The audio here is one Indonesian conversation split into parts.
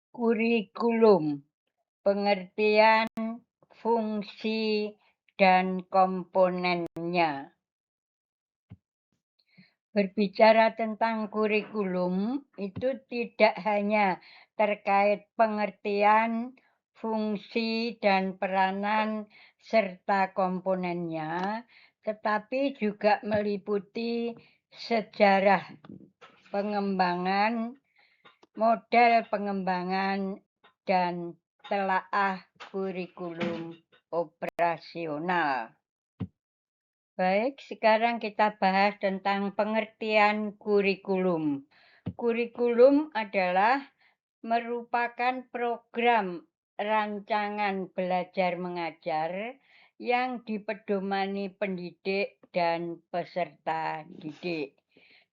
Kurikulum, pengertian, fungsi, dan komponennya. Berbicara tentang kurikulum, itu tidak hanya terkait pengertian, fungsi, dan peranan serta komponennya, tetapi juga meliputi sejarah pengembangan, model pengembangan, dan telaah kurikulum operasional. Baik, sekarang kita bahas tentang pengertian kurikulum. Kurikulum adalah merupakan program rancangan belajar mengajar yang dipedomani pendidik dan peserta didik.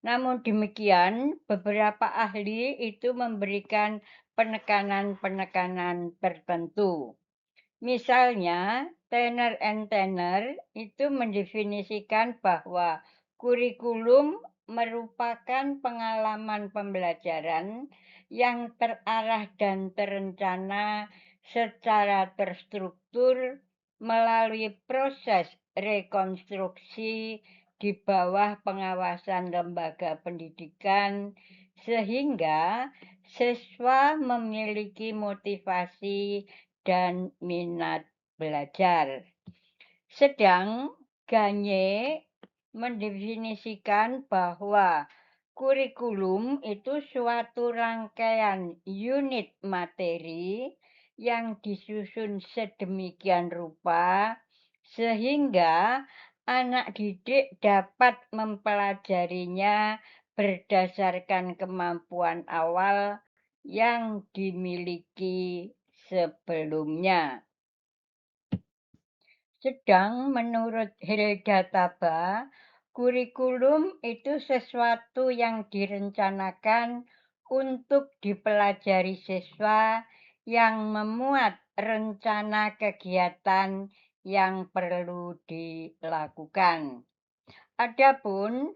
Namun demikian, beberapa ahli itu memberikan penekanan-penekanan tertentu. Misalnya, Tanner and Tanner itu mendefinisikan bahwa kurikulum merupakan pengalaman pembelajaran yang terarah dan terencana secara terstruktur melalui proses rekonstruksi di bawah pengawasan lembaga pendidikan sehingga siswa memiliki motivasi dan minat belajar. Sedang Gagne mendefinisikan bahwa kurikulum itu suatu rangkaian unit materi yang disusun sedemikian rupa sehingga anak didik dapat mempelajarinya berdasarkan kemampuan awal yang dimiliki sebelumnya. Sedang menurut Hilda Taba, kurikulum itu sesuatu yang direncanakan untuk dipelajari siswa yang memuat rencana kegiatan yang perlu dilakukan. Adapun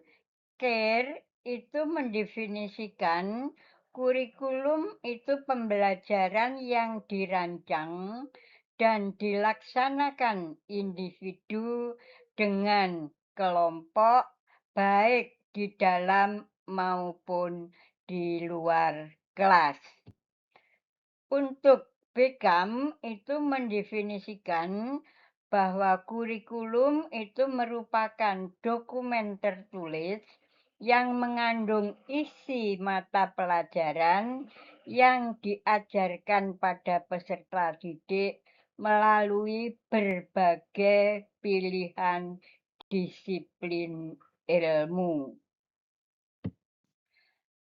Care itu mendefinisikan kurikulum itu pembelajaran yang dirancang dan dilaksanakan individu dengan kelompok, baik di dalam maupun di luar kelas. Untuk Beckham itu mendefinisikan bahwa kurikulum itu merupakan dokumen tertulis yang mengandung isi mata pelajaran yang diajarkan pada peserta didik melalui berbagai pilihan disiplin ilmu.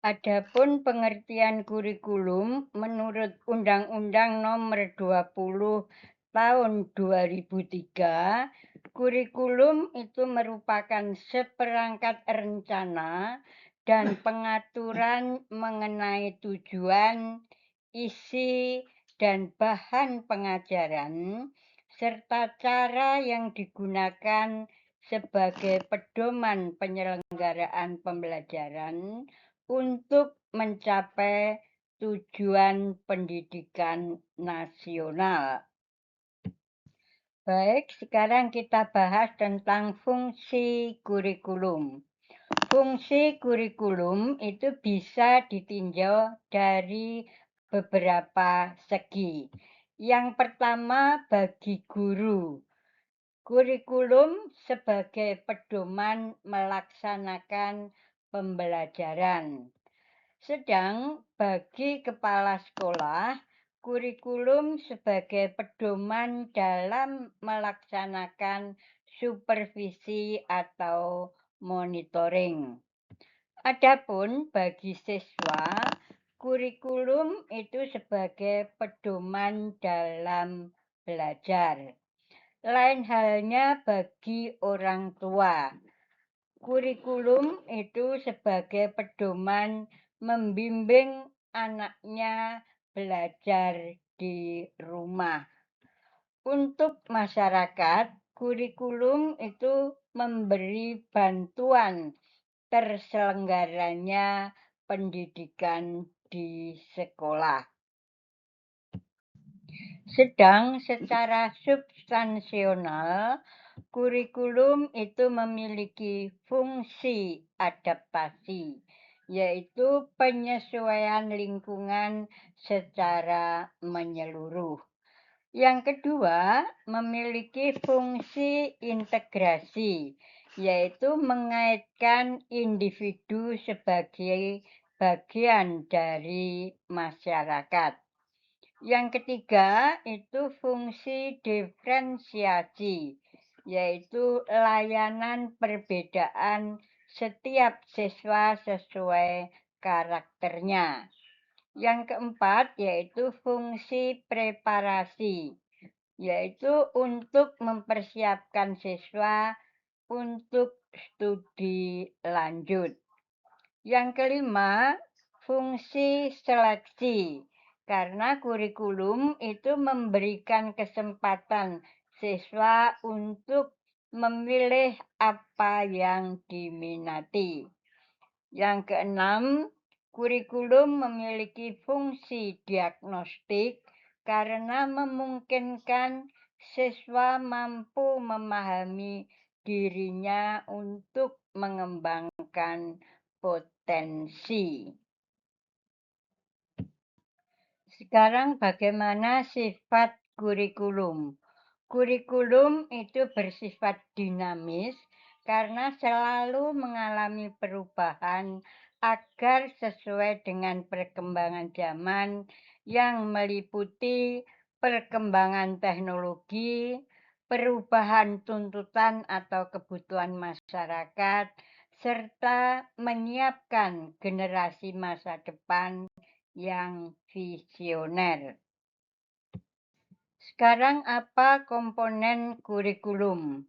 Adapun pengertian kurikulum menurut Undang-Undang Nomor 20 Tahun 2003, kurikulum itu merupakan seperangkat rencana dan pengaturan mengenai tujuan, isi, dan bahan pengajaran, serta cara yang digunakan sebagai pedoman penyelenggaraan pembelajaran untuk mencapai tujuan pendidikan nasional. Baik, sekarang kita bahas tentang fungsi kurikulum. Fungsi kurikulum itu bisa ditinjau dari beberapa segi. Yang pertama, bagi guru. Kurikulum sebagai pedoman melaksanakan pembelajaran. Sedang bagi kepala sekolah, kurikulum sebagai pedoman dalam melaksanakan supervisi atau monitoring. Adapun bagi siswa, kurikulum itu sebagai pedoman dalam belajar. Lain halnya bagi orang tua. Kurikulum itu sebagai pedoman membimbing anaknya belajar di rumah. Untuk masyarakat, kurikulum itu memberi bantuan terselenggaranya pendidikan di sekolah. Sedang secara substansional, kurikulum itu memiliki fungsi adaptasi, yaitu penyesuaian lingkungan secara menyeluruh. Yang kedua, memiliki fungsi integrasi, yaitu mengaitkan individu sebagai bagian dari masyarakat. Yang ketiga, itu fungsi diferensiasi, yaitu layanan perbedaan setiap siswa sesuai karakternya. Yang keempat, yaitu fungsi preparasi, yaitu untuk mempersiapkan siswa untuk studi lanjut. Yang kelima, fungsi seleksi. Karena kurikulum itu memberikan kesempatan siswa untuk memilih apa yang diminati. Yang keenam, kurikulum memiliki fungsi diagnostik karena memungkinkan siswa mampu memahami dirinya untuk mengembangkan potensi. Sekarang bagaimana sifat kurikulum? Kurikulum itu bersifat dinamis karena selalu mengalami perubahan agar sesuai dengan perkembangan zaman yang meliputi perkembangan teknologi, perubahan tuntutan atau kebutuhan masyarakat, serta menyiapkan generasi masa depan yang visioner. Sekarang apa komponen kurikulum?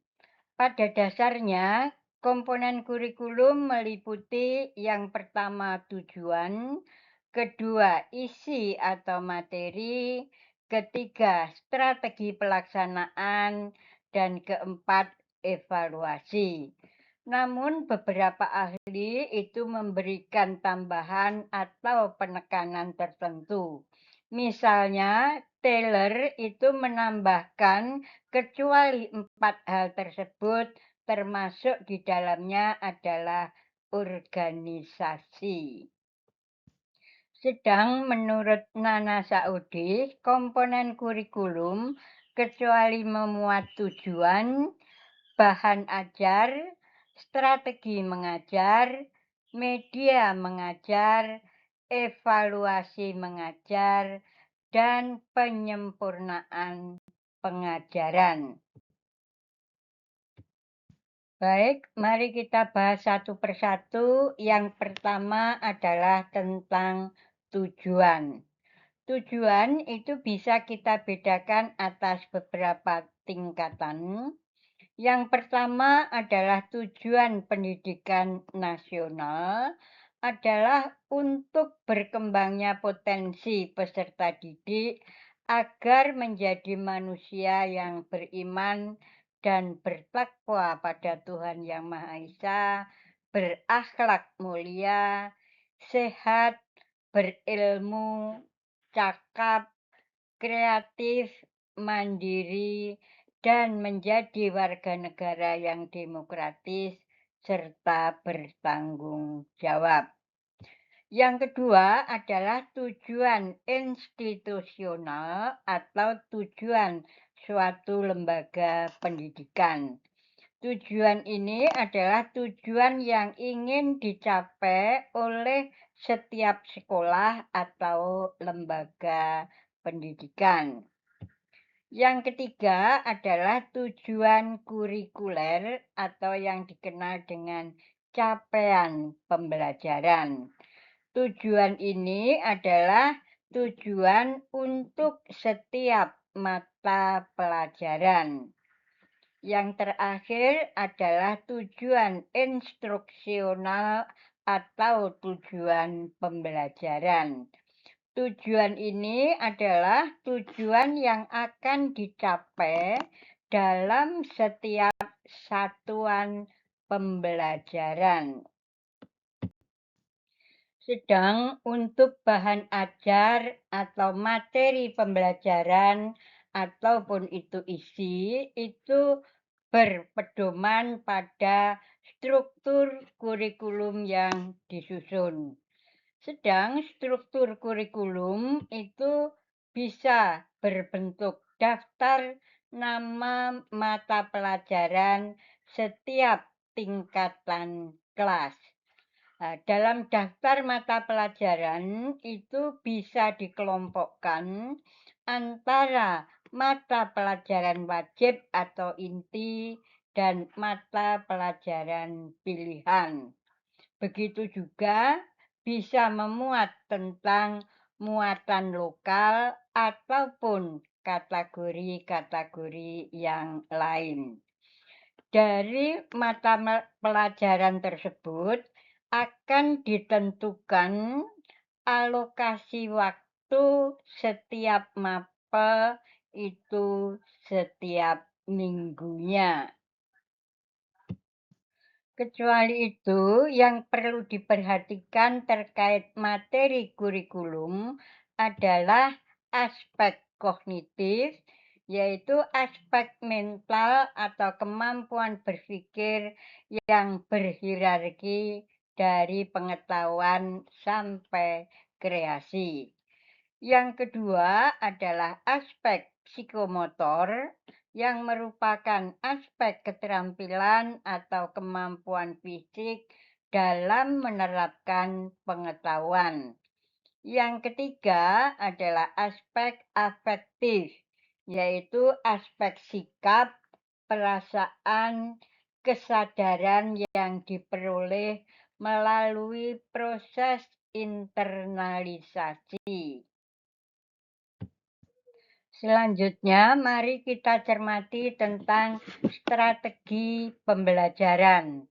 Pada dasarnya, komponen kurikulum meliputi yang pertama tujuan, kedua isi atau materi, ketiga strategi pelaksanaan, dan keempat evaluasi. Namun beberapa ahli itu memberikan tambahan atau penekanan tertentu. Misalnya, Taylor itu menambahkan kecuali 4 hal tersebut, termasuk di dalamnya adalah organisasi. Sedang menurut Nana Saudi, komponen kurikulum kecuali memuat tujuan, bahan ajar, strategi mengajar, media mengajar, evaluasi mengajar, dan penyempurnaan pengajaran. Baik, mari kita bahas satu persatu. Yang pertama adalah tentang tujuan. Tujuan itu bisa kita bedakan atas beberapa tingkatan. Yang pertama adalah tujuan pendidikan nasional adalah untuk berkembangnya potensi peserta didik agar menjadi manusia yang beriman dan bertakwa pada Tuhan Yang Maha Esa, berakhlak mulia, sehat, berilmu, cakap, kreatif, mandiri, dan menjadi warga negara yang demokratis serta bertanggung jawab. Yang kedua adalah tujuan institusional atau tujuan suatu lembaga pendidikan. Tujuan ini adalah tujuan yang ingin dicapai oleh setiap sekolah atau lembaga pendidikan. Yang ketiga adalah tujuan kurikuler atau yang dikenal dengan capaian pembelajaran. Tujuan ini adalah tujuan untuk setiap mata pelajaran. Yang terakhir adalah tujuan instruksional atau tujuan pembelajaran. Tujuan ini adalah tujuan yang akan dicapai dalam setiap satuan pembelajaran. Sedang untuk bahan ajar atau materi pembelajaran ataupun itu isi, itu berpedoman pada struktur kurikulum yang disusun. Sedang struktur kurikulum itu bisa berbentuk daftar nama mata pelajaran setiap tingkatan kelas. Nah, dalam daftar mata pelajaran itu bisa dikelompokkan antara mata pelajaran wajib atau inti dan mata pelajaran pilihan. Begitu juga bisa memuat tentang muatan lokal ataupun kategori-kategori yang lain. Dari mata pelajaran tersebut akan ditentukan alokasi waktu setiap mapel itu setiap minggunya. Kecuali itu, yang perlu diperhatikan terkait materi kurikulum adalah aspek kognitif, yaitu aspek mental atau kemampuan berpikir yang berhierarki dari pengetahuan sampai kreasi. Yang kedua adalah aspek psikomotor yang merupakan aspek keterampilan atau kemampuan fisik dalam menerapkan pengetahuan. Yang ketiga adalah aspek afektif, yaitu aspek sikap, perasaan, kesadaran yang diperoleh melalui proses internalisasi. Selanjutnya, mari kita cermati tentang strategi pembelajaran.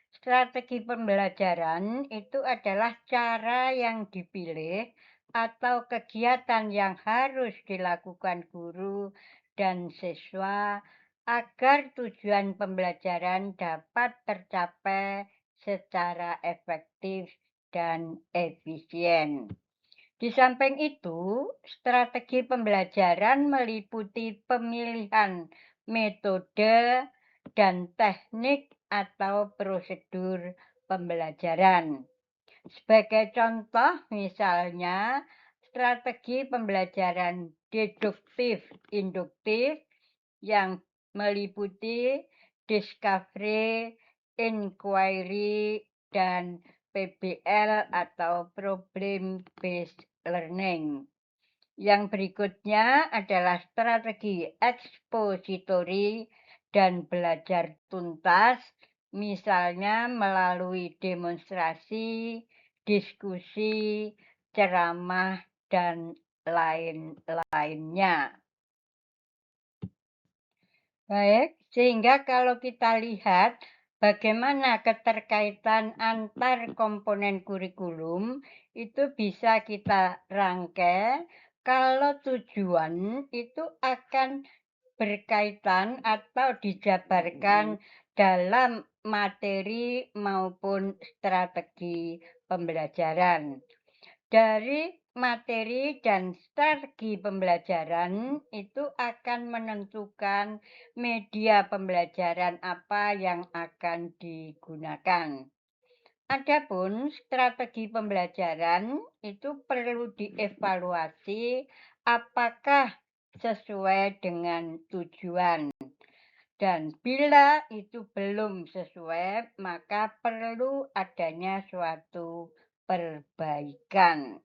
Strategi pembelajaran itu adalah cara yang dipilih atau kegiatan yang harus dilakukan guru dan siswa agar tujuan pembelajaran dapat tercapai secara efektif dan efisien. Di samping itu, strategi pembelajaran meliputi pemilihan metode dan teknik atau prosedur pembelajaran. Sebagai contoh, misalnya strategi pembelajaran deduktif-induktif yang meliputi discovery, inquiry, dan PBL atau problem based learning. Yang berikutnya adalah strategi ekspositori dan belajar tuntas, misalnya melalui demonstrasi, diskusi, ceramah, dan lain-lainnya. Baik, sehingga kalau kita lihat bagaimana keterkaitan antar komponen kurikulum, itu bisa kita rangkai kalau tujuan itu akan berkaitan atau dijabarkan dalam materi maupun strategi pembelajaran. Dari materi dan strategi pembelajaran itu akan menentukan media pembelajaran apa yang akan digunakan. Adapun strategi pembelajaran itu perlu dievaluasi apakah sesuai dengan tujuan. Dan bila itu belum sesuai, maka perlu adanya suatu perbaikan.